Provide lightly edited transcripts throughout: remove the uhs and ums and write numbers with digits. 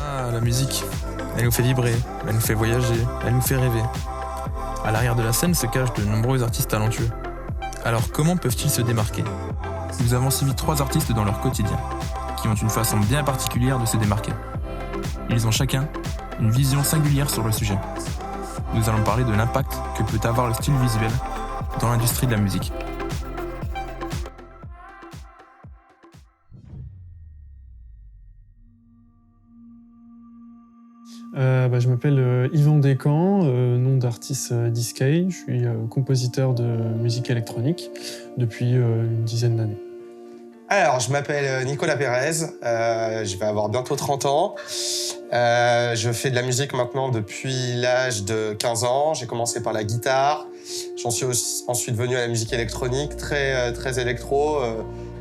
Ah, la musique. Elle nous fait vibrer, elle nous fait voyager, elle nous fait rêver. À l'arrière de la scène se cachent de nombreux artistes talentueux. Alors comment peuvent-ils se démarquer ? Nous avons suivi 3 artistes dans leur quotidien, qui ont une façon bien particulière de se démarquer. Ils ont chacun une vision singulière sur le sujet. Nous allons parler de l'impact que peut avoir le style visuel dans l'industrie de la musique. Je m'appelle Yvan Descamps, nom d'artiste Discay. Je suis compositeur de musique électronique depuis une dizaine d'années. Alors, je m'appelle Nicolas Pérez, je vais avoir bientôt 30 ans. Je fais de la musique maintenant depuis l'âge de 15 ans. J'ai commencé par la guitare. J'en suis ensuite venu à la musique électronique, très électro,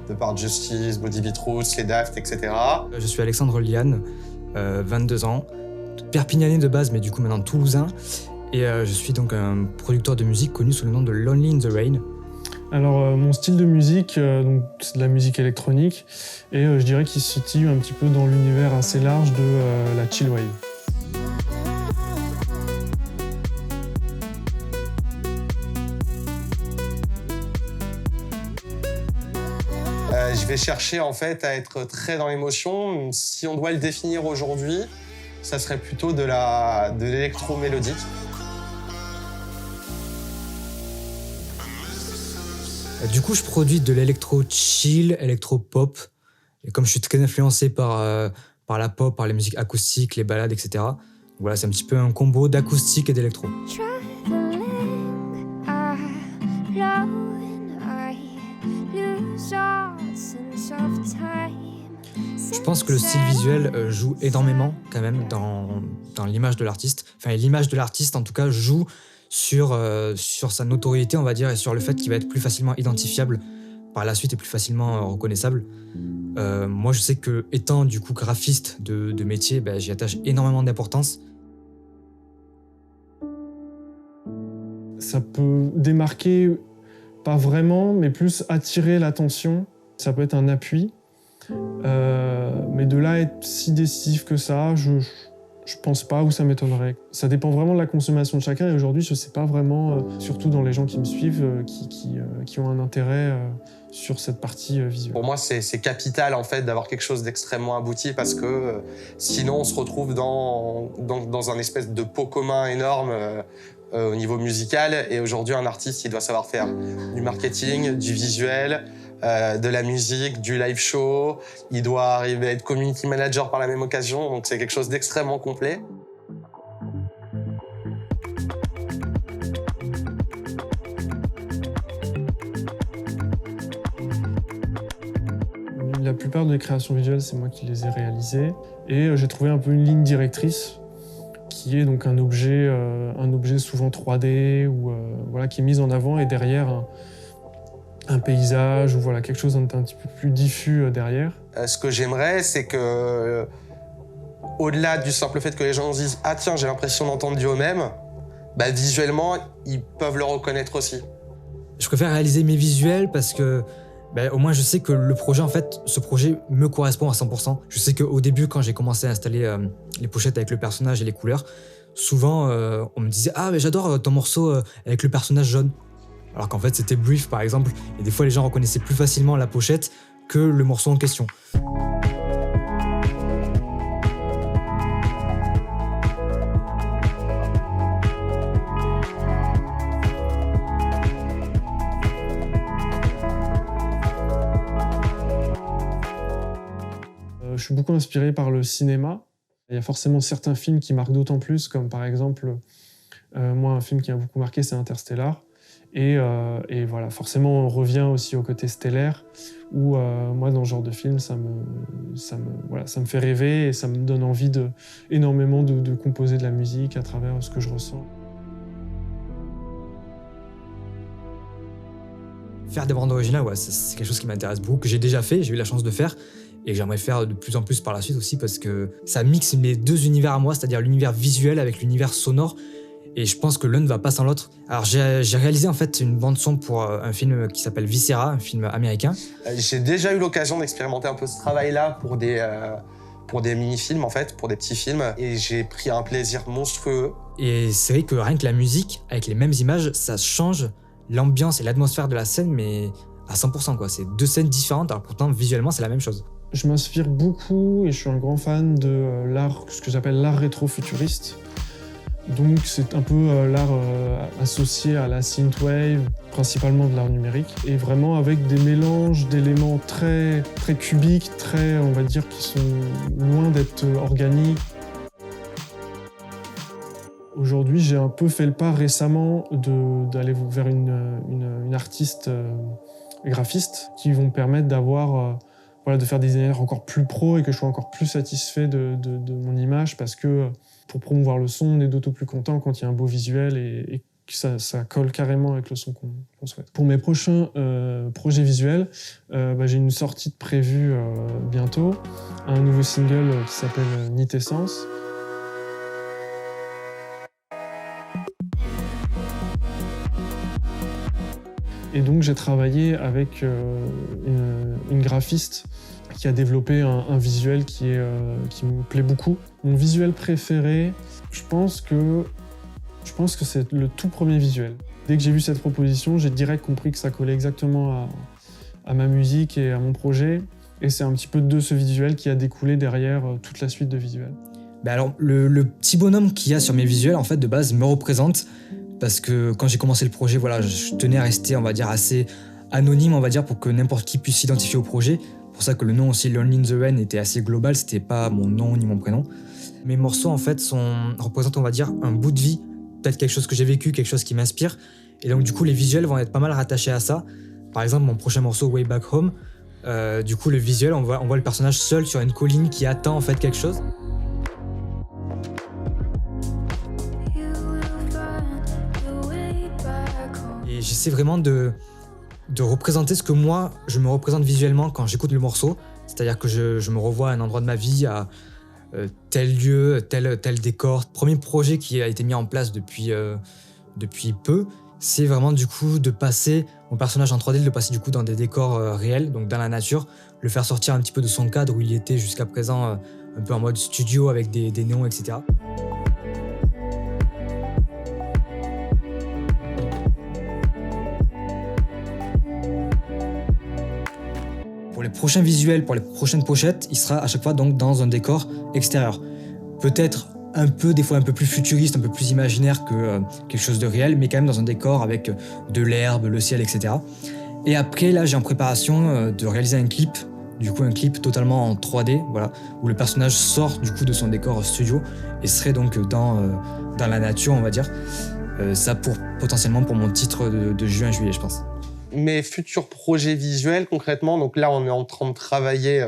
de par Justice, Body Beat Roots, les Daft, etc. Je suis Alexandre Liane, 22 ans, perpignanais de base, mais du coup maintenant toulousain. Et je suis donc un producteur de musique connu sous le nom de Lonely in the Rain. Alors, mon style de musique, donc, c'est de la musique électronique, et je dirais qu'il se situe un petit peu dans l'univers assez large de la chill wave. Je vais chercher en fait à être très dans l'émotion. Si on doit le définir aujourd'hui, ça serait plutôt de l'électro-mélodique. Du coup, je produis de l'électro-chill, électro-pop. Et comme je suis très influencé par la pop, par les musiques acoustiques, les ballades, etc. Donc voilà, c'est un petit peu un combo d'acoustique et d'électro. Je pense que le style visuel joue énormément quand même dans l'image de l'artiste. Enfin, l'image de l'artiste, en tout cas, joue sur sa notoriété, on va dire, et sur le fait qu'il va être plus facilement identifiable par la suite et plus facilement reconnaissable. Moi, je sais que, étant du coup graphiste de métier, j'y attache énormément d'importance. Ça peut démarquer, pas vraiment, mais plus attirer l'attention. Ça peut être un appui. Mais de là à être si décisif que ça, je pense pas, ou ça m'étonnerait. Ça dépend vraiment de la consommation de chacun, et aujourd'hui je sais pas vraiment, surtout dans les gens qui me suivent, qui ont un intérêt sur cette partie visuelle. Pour moi, c'est capital en fait d'avoir quelque chose d'extrêmement abouti, parce que sinon on se retrouve dans un espèce de pot commun énorme au niveau musical. Et aujourd'hui, un artiste, il doit savoir faire du marketing, du visuel, de la musique, du live show. Il doit arriver à être community manager par la même occasion, donc c'est quelque chose d'extrêmement complet. La plupart des créations visuelles, c'est moi qui les ai réalisées, et j'ai trouvé un peu une ligne directrice qui est donc un objet souvent 3D, ou voilà, qui est mis en avant, et derrière un paysage, ou voilà, quelque chose d'un petit peu plus diffus derrière. Ce que j'aimerais, c'est que, au-delà du simple fait que les gens se disent « Ah tiens, j'ai l'impression d'entendre du même », visuellement, ils peuvent le reconnaître aussi. Je préfère réaliser mes visuels parce que au moins je sais que le projet, en fait, ce projet me correspond à 100%. Je sais qu'au début, quand j'ai commencé à installer les pochettes avec le personnage et les couleurs, souvent on me disait « Ah, mais j'adore ton morceau avec le personnage jaune ». Alors qu'en fait, c'était Brief, par exemple, et des fois, les gens reconnaissaient plus facilement la pochette que le morceau en question. Je suis beaucoup inspiré par le cinéma. Il y a forcément certains films qui marquent d'autant plus, comme par exemple, moi, un film qui m'a beaucoup marqué, c'est Interstellar. Et voilà, forcément, on revient aussi au côté stellaire, où moi, dans ce genre de film, ça me fait rêver, et ça me donne envie énormément de composer de la musique à travers ce que je ressens. Faire des bandes originales, ouais, c'est quelque chose qui m'intéresse beaucoup, que j'ai déjà fait, j'ai eu la chance de faire, et que j'aimerais faire de plus en plus par la suite aussi, parce que ça mixe mes deux univers à moi, c'est-à-dire l'univers visuel avec l'univers sonore. Et je pense que l'un ne va pas sans l'autre. Alors j'ai réalisé en fait une bande son pour un film qui s'appelle Viscera, un film américain. J'ai déjà eu l'occasion d'expérimenter un peu ce travail-là pour des mini-films en fait, pour des petits films, et j'ai pris un plaisir monstrueux. Et c'est vrai que rien que la musique, avec les mêmes images, ça change l'ambiance et l'atmosphère de la scène, mais à 100%, quoi. C'est deux scènes différentes, alors pourtant visuellement c'est la même chose. Je m'inspire beaucoup et je suis un grand fan de l'art, ce que j'appelle l'art rétro-futuriste. Donc c'est un peu l'art associé à la synthwave, principalement de l'art numérique, et vraiment avec des mélanges d'éléments très, très cubiques, très, on va dire, qui sont loin d'être organiques. Aujourd'hui, j'ai un peu fait le pas récemment d'aller vers une artiste graphiste qui vont me permettre d'avoir, voilà, de faire des designs encore plus pro et que je sois encore plus satisfait de mon image, parce que pour promouvoir le son, on est d'autant plus content quand il y a un beau visuel et que ça colle carrément avec le son qu'on souhaite. Pour mes prochains projets visuels, j'ai une sortie de prévue bientôt, un nouveau single qui s'appelle Nitessence. Et donc j'ai travaillé avec une graphiste qui a développé un visuel qui me plaît beaucoup. Mon visuel préféré, je pense que c'est le tout premier visuel. Dès que j'ai vu cette proposition, j'ai direct compris que ça collait exactement à ma musique et à mon projet. Et c'est un petit peu de ce visuel qui a découlé derrière toute la suite de visuels. Alors, le petit bonhomme qu'il y a sur mes visuels, en fait, de base, me représente. Parce que quand j'ai commencé le projet, voilà, je tenais à rester, on va dire, assez anonyme, on va dire, pour que n'importe qui puisse s'identifier au projet. C'est pour ça que le nom aussi, Lonely in the Rain, était assez global, c'était pas mon nom ni mon prénom. Mes morceaux, en fait, représentent, on va dire, un bout de vie, peut-être quelque chose que j'ai vécu, quelque chose qui m'inspire. Et donc, du coup, les visuels vont être pas mal rattachés à ça. Par exemple, mon prochain morceau, Way Back Home, du coup, le visuel, on voit le personnage seul sur une colline qui attend, en fait, quelque chose. Et j'essaie vraiment de représenter ce que moi, je me représente visuellement quand j'écoute le morceau. C'est-à-dire que je me revois à un endroit de ma vie, à tel lieu, tel décor. Premier projet qui a été mis en place depuis peu, c'est vraiment du coup de passer mon personnage en 3D, de le passer du coup dans des décors réels, donc dans la nature, le faire sortir un petit peu de son cadre où il était jusqu'à présent un peu en mode studio avec des néons, etc. Pour les prochains visuels, pour les prochaines pochettes, il sera à chaque fois donc dans un décor extérieur. Peut-être des fois un peu plus futuriste, un peu plus imaginaire que quelque chose de réel, mais quand même dans un décor avec de l'herbe, le ciel, etc. Et après, là, j'ai en préparation de réaliser un clip, du coup un clip totalement en 3D, voilà, où le personnage sort du coup de son décor studio et serait donc dans la nature, on va dire. Ça potentiellement pour mon titre de juin-juillet, je pense. Mes futurs projets visuels, concrètement, donc là, on est en train de travailler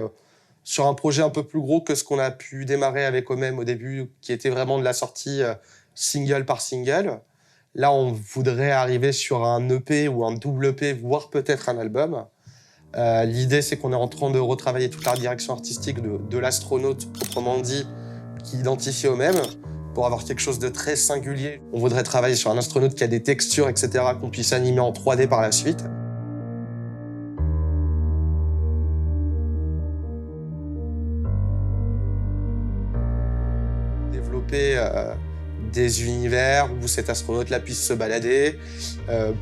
sur un projet un peu plus gros que ce qu'on a pu démarrer avec Omem au début, qui était vraiment de la sortie single par single. Là, on voudrait arriver sur un EP ou un double EP, voire peut-être un album. L'idée, c'est qu'on est en train de retravailler toute la direction artistique de l'astronaute, proprement dit, qui identifie Omem, pour avoir quelque chose de très singulier. On voudrait travailler sur un astronaute qui a des textures, etc., qu'on puisse animer en 3D par la suite. Développer des univers où cet astronaute-là puisse se balader,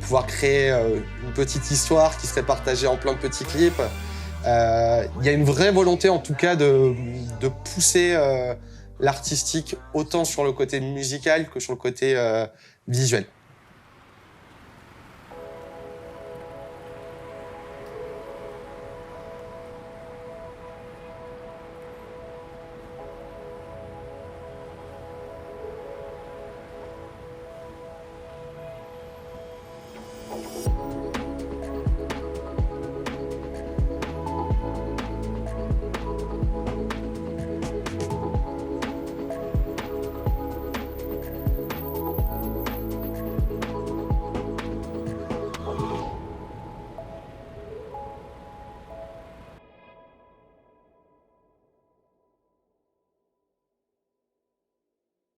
pouvoir créer une petite histoire qui serait partagée en plein de petits clips. Il y a une vraie volonté, en tout cas, de pousser l'artistique autant sur le côté musical que sur le côté visuel.